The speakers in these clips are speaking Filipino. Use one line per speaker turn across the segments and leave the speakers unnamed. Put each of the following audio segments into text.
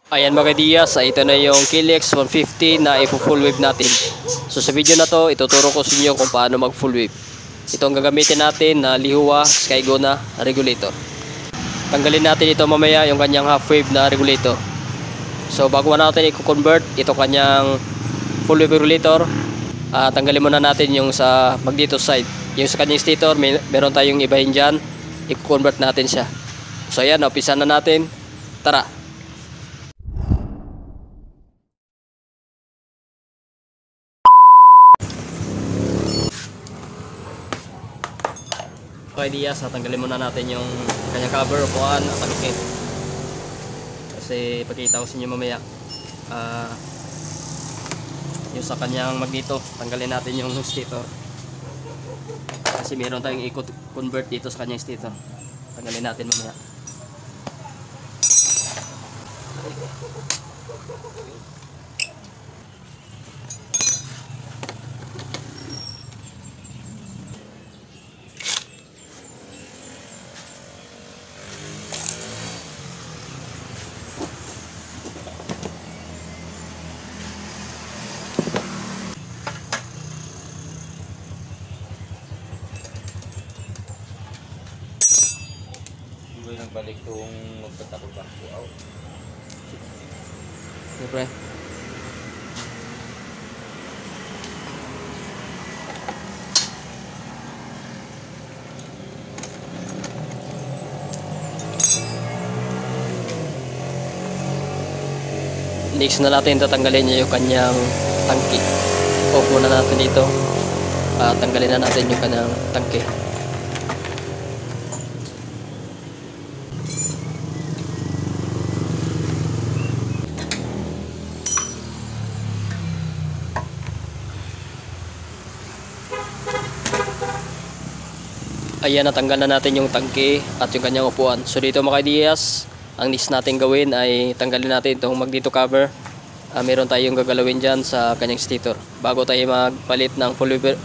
Ayan mga Diyas, ito na yung Kilex 150 na i-full wave natin. So sa video na to, ituturo ko sa inyo kung paano mag full wave. Ito ang gagamitin natin na Lihua Skygona regulator. Tanggalin natin ito mamaya yung kanyang half wave na regulator. So bago natin i-convert ito kanyang full wave regulator, tanggalin muna natin yung sa magneto side. Yung sa kanyang stator, meron tayong ibahin dyan, i-convert natin siya. So ayan, umpisa na natin. Tara! Okay Diyas, tanggalin muna natin yung kanyang cover, upuan at tangke. Kasi pagkita ko sa inyo mamaya, yung sa kanyang magneto, tanggalin natin yung stator. Kasi meron tayong ikot convert dito sa kanyang stator. Tanggalin natin mamaya.
Nang balik kung magpatakot ba ko out.
Siyempre. Next na natin tatanggalin niya yung kanyang tangke. Off muna natin dito. Tanggalin na natin yung kanyang tangke. Ayan, natanggal na natin yung tangke at yung kanyang upuan. So dito mga Diyas, ang next natin gawin ay tanggalin natin itong magneto cover. Meron tayong gagalawin dyan sa kanyang stator. Bago tayo magpalit ng full wave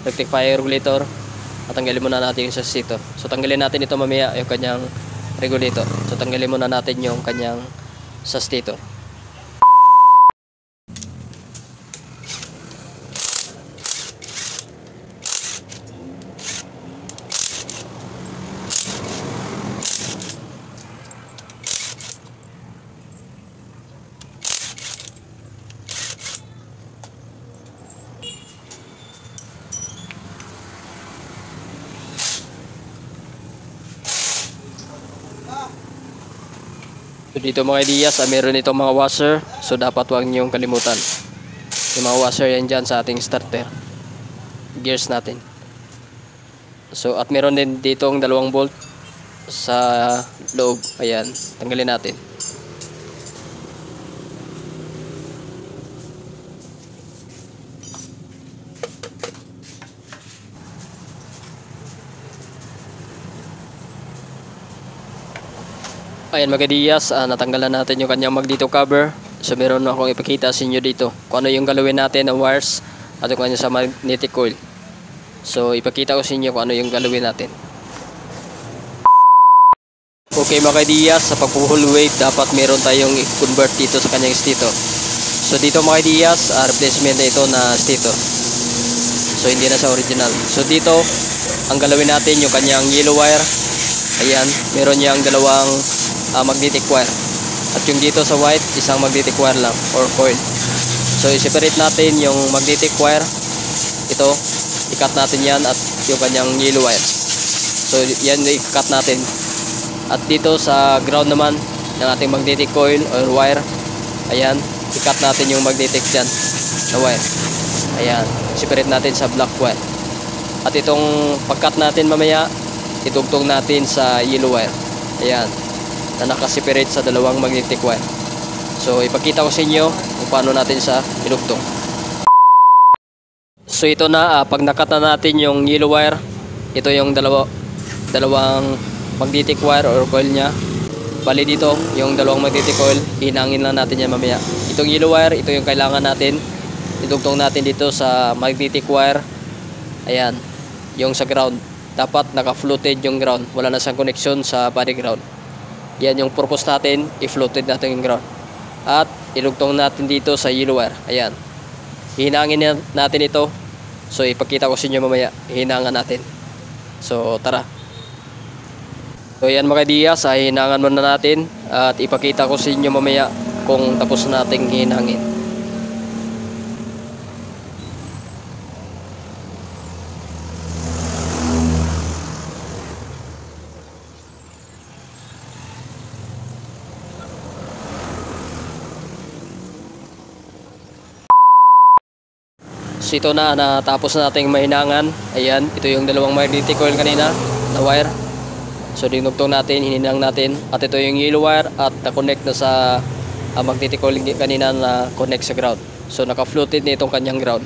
rectifier regulator, tanggalin muna natin yung sa stator. So tanggalin natin ito mamaya yung kanyang regulator. So tanggalin muna natin yung kanyang sa stator. So dito mga Diyas, meron itong mga washer. So dapat huwag niyong kalimutan. Yung mga washer yan dyan sa ating starter gears natin. So at meron din dito ang 2 bolt sa loob. Ayan, tanggalin natin. Ayan mga Diyas, natanggalan natin yung kanyang magneto cover. So meron akong ipakita sa inyo dito kung ano yung galawin natin ng wires at kung ano sa magnetic coil. So ipakita ko sa inyo kung ano yung galawin natin. Okay mga Diyas, sa pag-full wave dapat meron tayong i-convert dito sa kanyang stator. So dito mga Diyas, replacement na ito na stator. So hindi na sa original. So dito ang galawin natin yung kanyang yellow wire. Ayan, meron niyang dalawang magnetic wire. At yung dito sa white, isang magnetic wire lang or coil. So i-separate natin yung magnetic wire. Ito, i-cut natin yan at yung kanyang yellow wire. So yan i-cut natin. At dito sa ground naman ng ating magnetic coil or wire, ayan, i-cut natin yung magnetic dyan na wire. Ayan, separate natin sa black wire. At itong pag-cut natin mamaya, itugtong natin sa yellow wire. Ayan, na nakaseparate sa dalawang magnetic wire. So ipakita ko sa inyo kung paano natin sa ilugtong. So ito na, pag nakat na natin yung yellow wire, ito yung dalawang magnetic wire or coil nya. Bali dito yung dalawang magnetic coil, hinangin lang natin yan mamaya. Itong yellow wire, ito yung kailangan natin itugtong natin dito sa magnetic wire. Ayan, yung sa ground, dapat naka-floated yung ground, wala na siyang connection sa body ground. Yan yung purpose natin, i-floated natin yung ground. At ilugtong natin dito sa yellow wire. Ayan. Hihinangin natin ito. So ipakita ko sa inyo mamaya. Hihinangan natin. So tara. So yan mga Diyas, hihinangan muna natin. At ipakita ko sa inyo mamaya kung tapos nating hihinangin. So ito na, natapos nating mahinangan. Ayan, ito yung dalawang magnetic coil kanina na wire. So dinugtong natin, hininang natin. At ito yung yellow wire at na-connect na sa magnetic coil kanina na connect sa ground. So naka-floated na itong kanyang ground.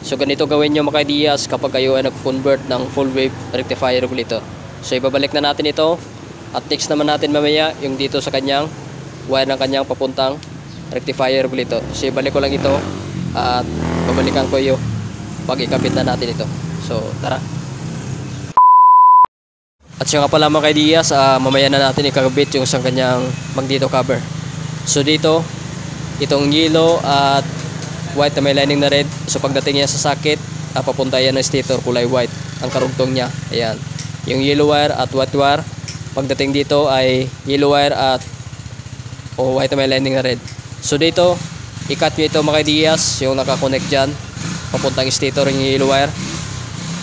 So ganito gawin nyo mga Diyas kapag kayo ay nag-convert ng full wave rectifier regulator. So ibabalik na natin ito. At next naman natin mamaya yung dito sa kanyang wire ng kanyang papuntang rectifier regulator. So ibalik ko lang ito at babalikan ko yung pag ikabit na natin ito. So tara. At siya nga pala mga Diyas, mamaya na natin ikakabit yung isang kanyang magneto cover. So dito, itong yellow at white na may lining na red. So pagdating niya sa socket, papunta yan ng stator kulay white ang karugtong niya. Ayan, yung yellow wire at white wire. Pagdating dito ay yellow wire at white na may lining na red. So dito, i-cut nyo ito mga Diyas, yung nakakonect dyan papuntang stator yung yellow wire.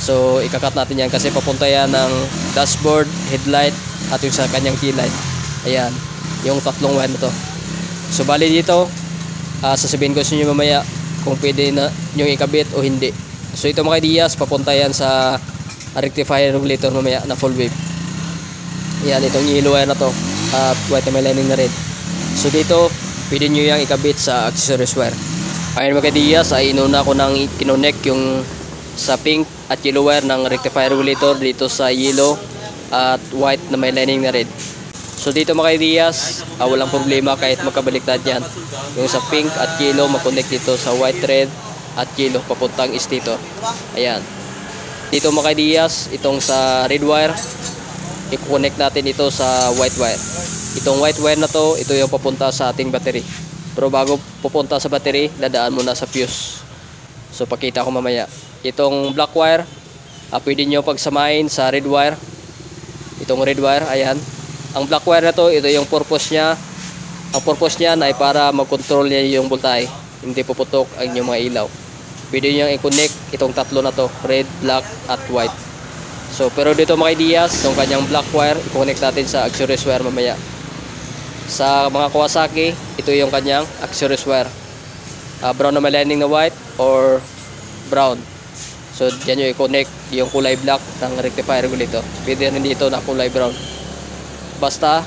So ikakat natin yan kasi papunta yan ng dashboard, headlight at yung sa kanyang tail light. Ayan, yung tatlong wire na to. So bali dito, sasabihin ko sa inyo mamaya kung pwede na yung ikabit o hindi. So ito mga Diyas, papunta yan sa rectifier regulator mamaya na full wave. Ayan, itong yellow wire na to at white na may lining na red. So dito, pwede nyo yung ikabit sa accessories wire. Ayun mga Diyas, ay inuna ko nang kinonect yung sa pink at yellow wire ng rectifier regulator dito sa yellow at white na may lining na red. So dito mga Diyas, walang problema kahit magkabaliktad yan. Yung sa pink at yellow makonect dito sa white, red at yellow papuntang stator. Ayan. Dito mga Diyas, itong sa red wire, i-connect natin ito sa white wire. Itong white wire na to, ito yung papunta sa ating battery. Pero bago pupunta sa battery, dadaan muna sa fuse. So pakita ko mamaya. Itong black wire, pwede nyo pagsamahin sa red wire. Itong red wire, ayan. Ang black wire na to, ito yung purpose niya. Ang purpose niya ay para mag-control niya yung voltahe. Hindi puputok ang inyong mga ilaw. Pwede nyo i-connect itong tatlo na to, red, black at white. So pero dito mga Diyas, itong kanyang black wire, i-connect natin sa accessories wire mamaya. Sa mga Kawasaki, ito yung kanyang accessories wire. Brown na may lining na white or brown. So dyan nyo i-connect yung kulay black ng rectifier regulator. Pwede rin dito na kulay brown. Basta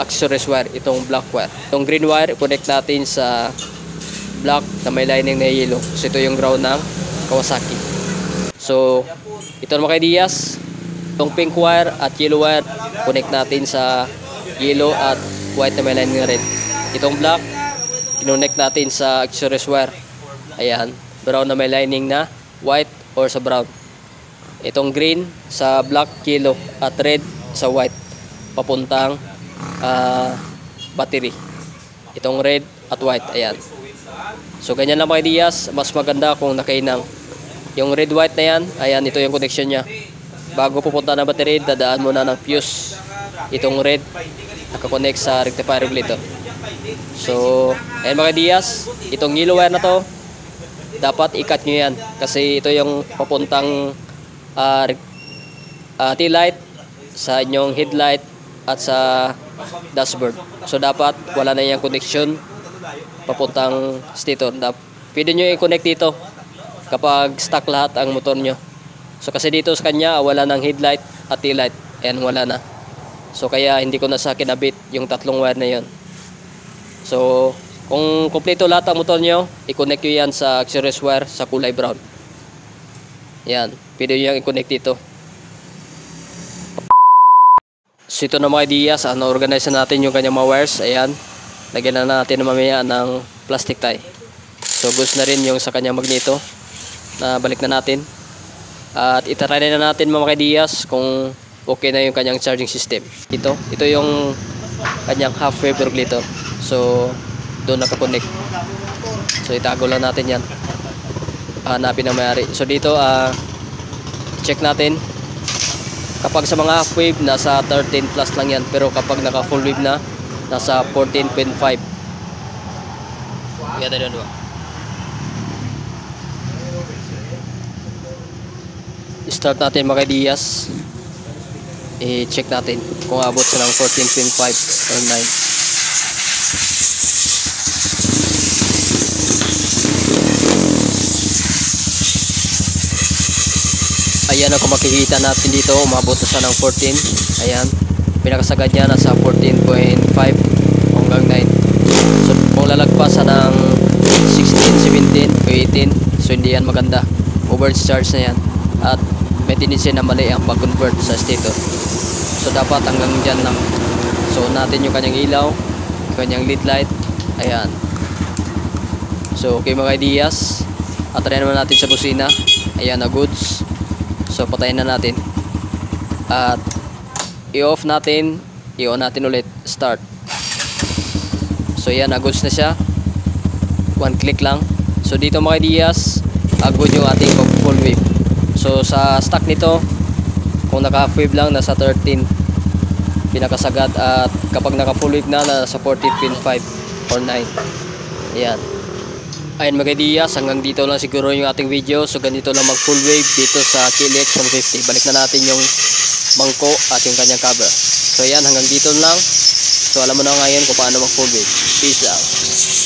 accessories wire, itong black wire. Itong green wire, i-connect natin sa black na may lining na yellow. So ito yung ground ng Kawasaki. So ito na mga Diyas, itong pink wire at yellow wire, connect natin sa yellow at white na may lining na red. Itong black, kinonect natin sa accessories wire. Ayan, brown na may lining na white or sa brown. Itong green sa black, yellow at red sa white papuntang battery. Itong red at white, ayan. So ganyan lang mga Diyas, mas maganda kung nakainang. Yung red white na yan, ayan, ito yung connection nya. Bago pupunta na battery, dadaan muna ng fuse. Itong red nakakonect sa rectifier regulator. So ayan mga Diyas, itong yellow wire na to, dapat i-cut nyo yan kasi ito yung papuntang tail light sa inyong headlight at sa dashboard. So dapat wala na yung connection papuntang stator. Pwede nyo i-connect dito kapag stock lahat ang motor nyo. So kasi dito sa kanya wala ng headlight at tail light. Ayan, wala na. So kaya hindi ko na sa kinabit yung tatlong wire na yon. So kung kompleto lahat ang motor nyo, i-connect nyo yan sa accessories wire sa kulay brown. Yan, pwede nyo yung i-connect dito. So ito na mga Diyas, na-organize na natin yung kanyang mga wires. Ayan, lagyan na natin mamaya ng plastic tie. So goods na rin yung sa kanyang magneto na balik na natin. At itaray na natin mga Diyas kung okay na yung kanyang charging system. Ito yung kanyang half wave regulator. So doon nakakonect. So itago lang natin yan, hanapin ang may-ari. So dito check natin. Kapag sa mga half wave, nasa 13 plus lang yan. Pero kapag naka full wave na, nasa 14.5. Ganda doon ba? Start natin mga Diaz. I-check natin kung abot sa ng 14.5 or 9. Ayan ang kung makikita natin dito, umabot na siya ng 14. Ayan, pinakasagad niya nasa 14.5 hanggang 9. So kung lalagpasan ng 16, 17 o 18, so hindi yan maganda, overcharge na yan at may tendency na mali ang pag-convert sa stator. So dapat hanggang dyan lang. So natin yung kanyang ilaw, kanyang lead light. Ayan. So okay mga Diaz, at try naman natin sa busina. Ayan na goods. So patayin na natin at i-off natin, i-on natin ulit, start. So yan, goods na siya, one click lang. So dito mga Diaz, good yung ating full wave. So sa stock nito, kung naka half wave lang, nasa 13 pinakasagad, at kapag naka full wave na, nasa 14.5 or 9. Ayan. Ayun mga Diaz, hanggang dito lang siguro yung ating video. So ganito lang mag full wave dito sa KLX 150. Balik na natin yung bangko at yung kanyang cover. So yan, hanggang dito lang. So alam mo na ngayon kung paano mag full wave. Peace out.